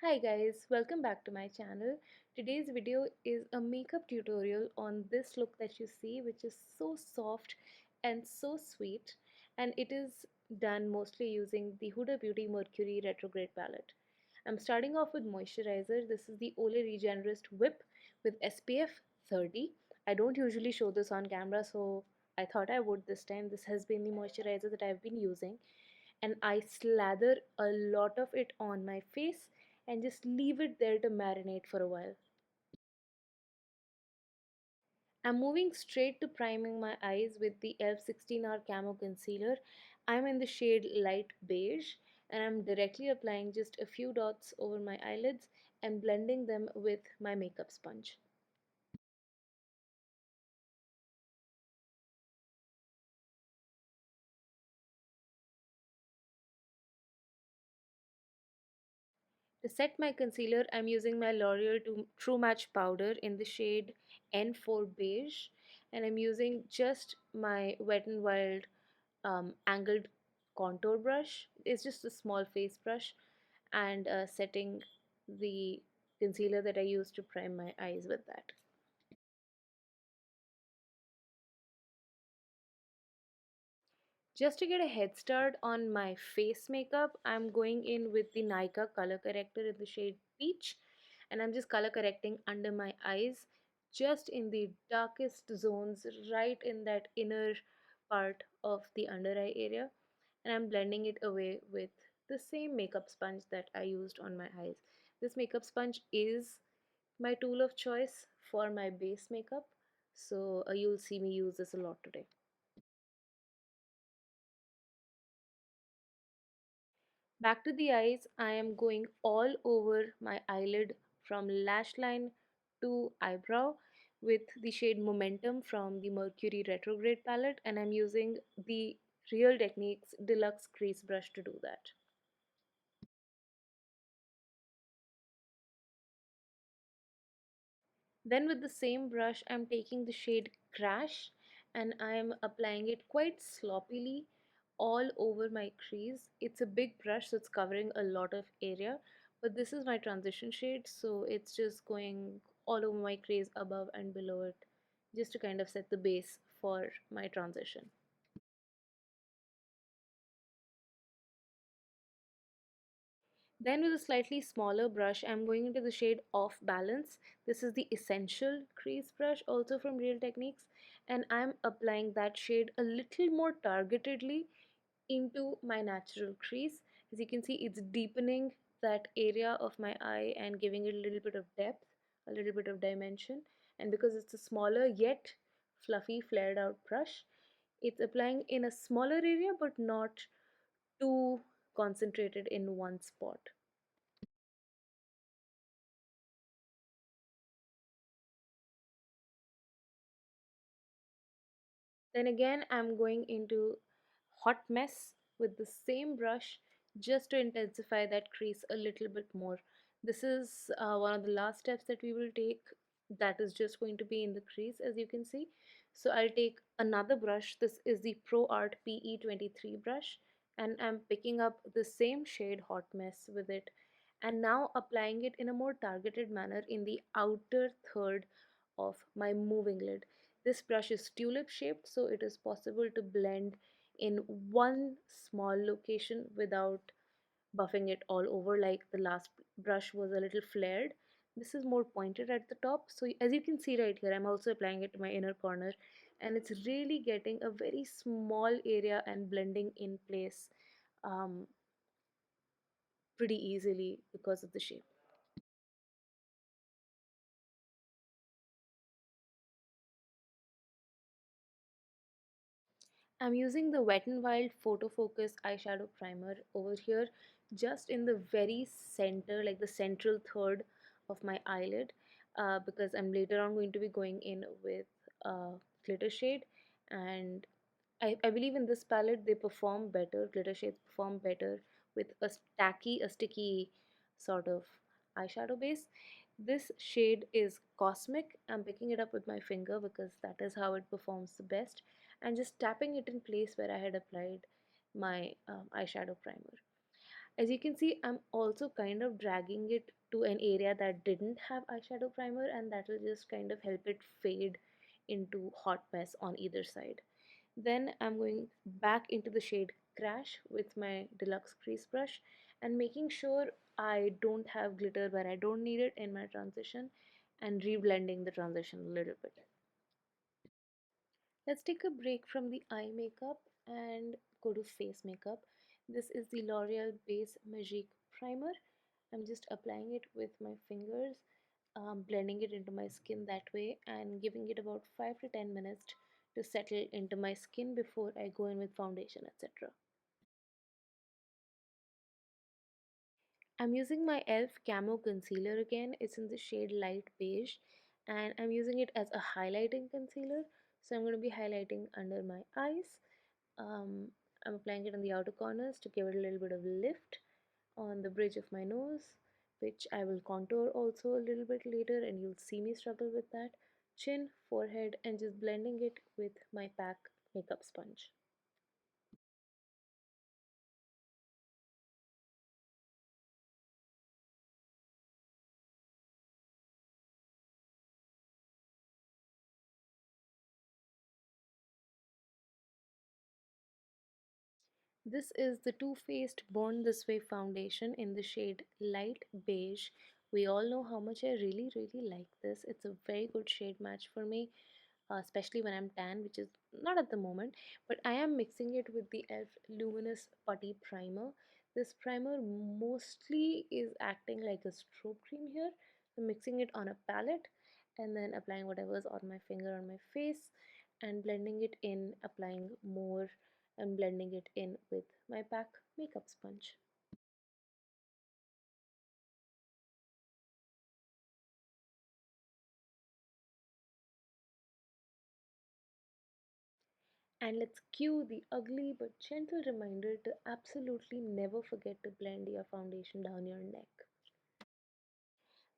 Hi guys, welcome back to my channel. Today's video is a makeup tutorial on this look that you see, which is so soft and so sweet, and it is done mostly using the Huda Beauty Mercury Retrograde palette. I'm starting off with moisturizer. This is the Olay Regenrist Whip with SPF 30. I don't usually show this on camera, so I thought I would this time. This has been the moisturizer that I've been using, and I slather a lot of it on my face and just leave it there to marinate for a while. I'm moving straight to priming my eyes with the E.L.F 16-hour Camo Concealer. I'm in the shade Light Beige, and I'm directly applying just a few dots over my eyelids and blending them with my makeup sponge. To set my concealer, I'm using my L'Oreal True Match powder in the shade N4 Beige, and I'm using just my Wet n Wild angled contour brush. It's just a small face brush, and setting the concealer that I use to prime my eyes with that. Just to get a head start on my face makeup, I'm going in with the Nykaa color corrector in the shade Peach, and I'm just color correcting under my eyes, just in the darkest zones, right in that inner part of the under eye area, and I'm blending it away with the same makeup sponge that I used on my eyes. This makeup sponge is my tool of choice for my base makeup, so you'll see me use this a lot today. Back to the eyes, I am going all over my eyelid from lash line to eyebrow with the shade Momentum from the Mercury Retrograde palette, and I'm using the Real Techniques Deluxe Crease Brush to do that. Then with the same brush, I'm taking the shade Crash and I'm applying it quite sloppily all over my crease. It's a big brush, so it's covering a lot of area, but this is my transition shade, so it's just going all over my crease, above and below it, just to kind of set the base for my transition. Then with a slightly smaller brush, I'm going into the shade Off Balance. This is the Essential Crease brush, also from Real Techniques, and I'm applying that shade a little more targetedly into my natural crease. As you can see, it's deepening that area of my eye and giving it a little bit of depth, a little bit of dimension. And because it's a smaller yet fluffy flared out brush, it's applying in a smaller area but not too concentrated in one spot. Then again, I'm going into Hot Mess with the same brush just to intensify that crease a little bit more. This is one of the last steps that we will take, that is just going to be in the crease, as you can see. So I'll take another brush. This is the Pro Art PE23 brush, and I'm picking up the same shade Hot Mess with it, and now applying it in a more targeted manner in the outer third of my moving lid. This brush is tulip shaped, so it is possible to blend in one small location without buffing it all over like the last brush was a little flared. This is more pointed at the top, so as you can see right here, I'm also applying it to my inner corner, and it's really getting a very small area and blending in place um, pretty easily because of the shape. I'm using the Wet n Wild Photofocus eyeshadow primer over here, just in the very center, like the central third of my eyelid, because I'm later on going to be going in with glitter shade, and I believe in this palette they perform better, glitter shades perform better with a sticky sort of eyeshadow base. This shade is Cosmic. I'm picking it up with my finger because that is how it performs the best, and just tapping it in place where I had applied my eyeshadow primer. As you can see, I'm also kind of dragging it to an area that didn't have eyeshadow primer, and that will just kind of help it fade into hot mess on either side. Then I'm going back into the shade Crash with my deluxe crease brush and making sure I don't have glitter where I don't need it in my transition, and reblending the transition a little bit. Let's take a break from the eye makeup and go to face makeup. This is the L'Oreal Base Magique Primer. I'm just applying it with my fingers, blending it into my skin that way, and giving it about 5 to 10 minutes to settle into my skin before I go in with foundation, etc. I'm using my E.L.F. Camo Concealer again. It's in the shade Light Beige, and I'm using it as a highlighting concealer. So I'm going to be highlighting under my eyes. Um, I'm applying it on the outer corners to give it a little bit of lift on the bridge of my nose, which I will contour also a little bit later, and you'll see me struggle with that. Chin, forehead, and just blending it with my PAC makeup sponge. This is the Too Faced Born This Way foundation in the shade Light Beige. We all know how much I really like this. It's a very good shade match for me, especially when I'm tan, which is not at the moment, but I am mixing it with the E.L.F. Luminous Putty Primer. This primer mostly is acting like a strobe cream here. So mixing it on a palette and then applying whatever's on my finger on my face and blending it in, applying more and blending it in with my PAC makeup sponge. And let's cue the ugly but gentle reminder to absolutely never forget to blend your foundation down your neck.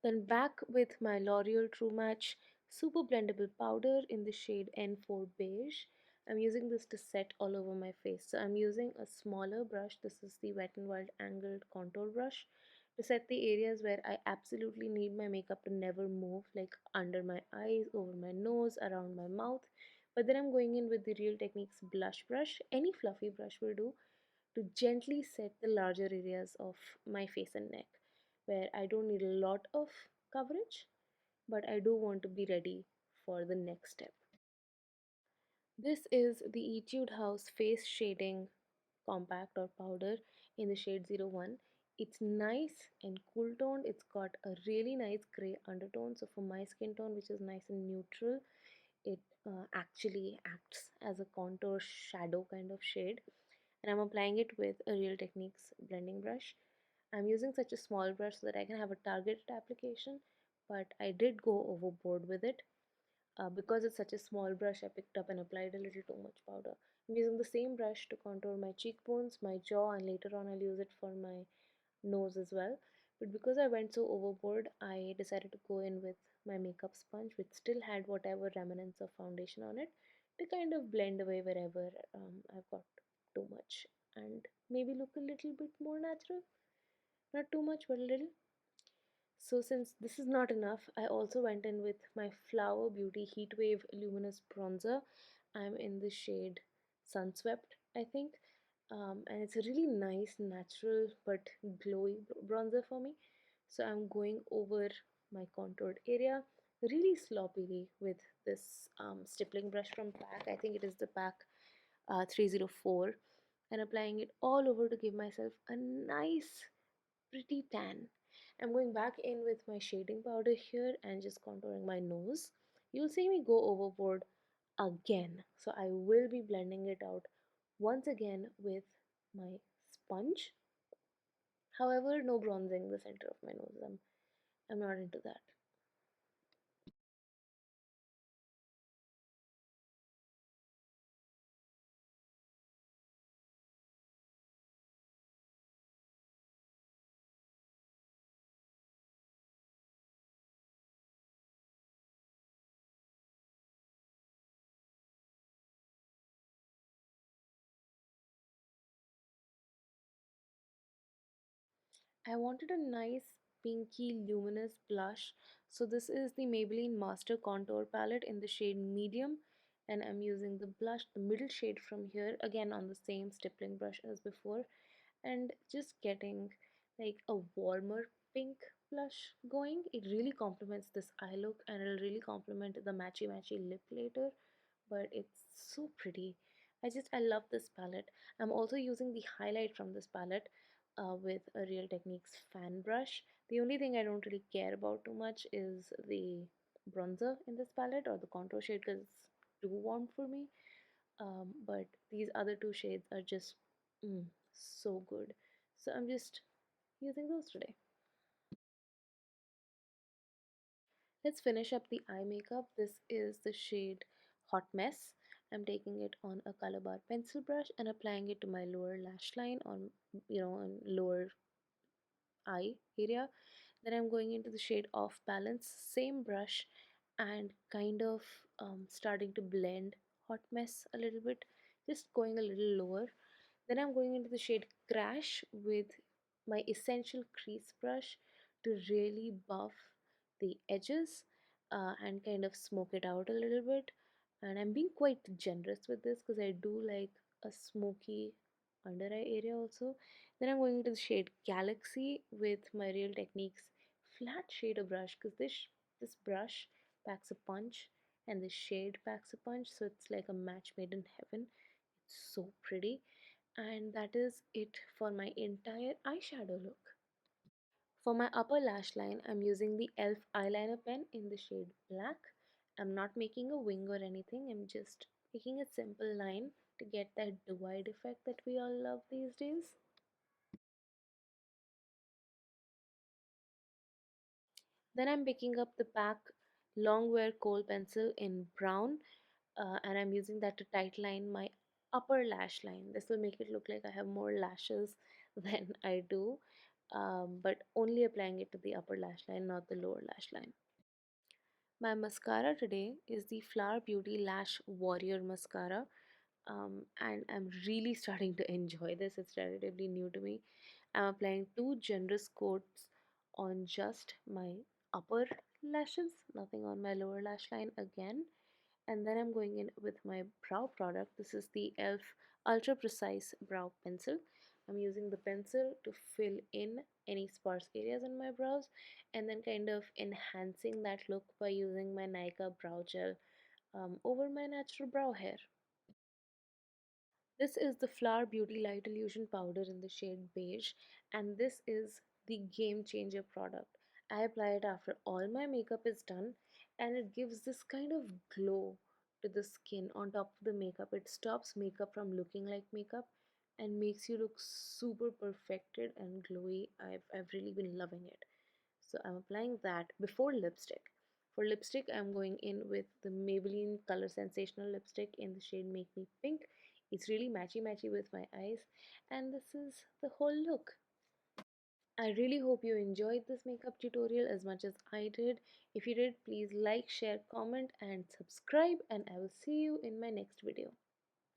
Then back with my L'Oreal True Match Super Blendable Powder in the shade N4 Beige. I'm using this to set all over my face. So I'm using a smaller brush. This is the Wet n Wild Angled Contour Brush to set the areas where I absolutely need my makeup to never move, like under my eyes, over my nose, around my mouth. But then I'm going in with the Real Techniques blush brush. Any fluffy brush will do, to gently set the larger areas of my face and neck where I don't need a lot of coverage, but I do want to be ready for the next step. This is the Etude House Face Shading Compact or Powder in the shade 01. It's nice and cool toned. It's got a really nice gray undertone. So for my skin tone, which is nice and neutral, it actually acts as a contour shadow kind of shade. And I'm applying it with a Real Techniques blending brush. I'm using such a small brush so that I can have a targeted application, but I did go overboard with it. Because it's such a small brush, I picked up and applied a little too much powder. I'm using the same brush to contour my cheekbones, my jaw, and later on I'll use it for my nose as well. But because I went so overboard, I decided to go in with my makeup sponge, which still had whatever remnants of foundation on it, to kind of blend away wherever I've got too much and maybe look a little bit more natural. Not too much, but a little. So since this is not enough, I also went in with my Flower Beauty Heatwave Luminous Bronzer. I'm in the shade Sunswept, I think. And it's a really nice, natural, but glowy bronzer for me. So I'm going over my contoured area really sloppily with this stippling brush from PAC. I think it is the PAC 304, and applying it all over to give myself a nice pretty tan. I'm going back in with my shading powder here and just contouring my nose. You'll see me go overboard again. So I will be blending it out once again with my sponge. However, no bronzing the center of my nose. I'm not into that. I wanted a nice pinky luminous blush. So this is the Maybelline Master Contour Palette in the shade medium, and I'm using the blush, the middle shade from here, again on the same stippling brush as before, and just getting like a warmer pink blush going. It really complements this eye look, and it'll really complement the matchy lip later, but it's so pretty. I love this palette. I'm also using the highlight from this palette with a Real Techniques fan brush. The only thing I don't really care about too much is the bronzer in this palette, or the contour shade, because it's too warm for me. But these other two shades are just so good. So I'm just using those today. Let's finish up the eye makeup. This is the shade Hot Mess. I'm taking it on a color bar pencil brush and applying it to my lower lash line, on on lower eye area. Then I'm going into the shade Off Balance, same brush, and kind of starting to blend Hot Mess a little bit, just going a little lower. Then I'm going into the shade Crash with my Essential Crease brush to really buff the edges and kind of smoke it out a little bit. And I'm being quite generous with this because I do like a smoky under eye area also. Then I'm going into the shade Galaxy with my Real Techniques flat shader brush, because this brush packs a punch and this shade packs a punch, so it's like a match made in heaven. It's so pretty. And that is it for my entire eyeshadow look. For my upper lash line, I'm using the E.L.F eyeliner pen in the shade Black. I'm not making a wing or anything, I'm just making a simple line to get that divide effect that we all love these days. Then I'm picking up the PAC Longwear Kohl pencil in brown, and I'm using that to tightline my upper lash line. This will make it look like I have more lashes than I do, but only applying it to the upper lash line, not the lower lash line. My mascara today is the Flower Beauty Lash Warrior Mascara, and I'm really starting to enjoy this. It's relatively new to me. I'm applying two generous coats on just my upper lashes, nothing on my lower lash line again. And then I'm going in with my brow product. This is the E.L.F Ultra Precise Brow Pencil. I'm using the pencil to fill in any sparse areas in my brows, and then kind of enhancing that look by using my Nykaa brow gel over my natural brow hair. This is the Flower Beauty Light Illusion powder in the shade Beige, and this is the game changer product. I apply it after all my makeup is done, and it gives this kind of glow to the skin on top of the makeup. It stops makeup from looking like makeup and makes you look super perfected and glowy. I've really been loving it. So I'm applying that before lipstick. For lipstick, I'm going in with the Maybelline Color Sensational lipstick in the shade Make Me Pink. It's really matchy with my eyes, and this is the whole look. I really hope you enjoyed this makeup tutorial as much as I did. If you did, please like, share, comment and subscribe, and I will see you in my next video.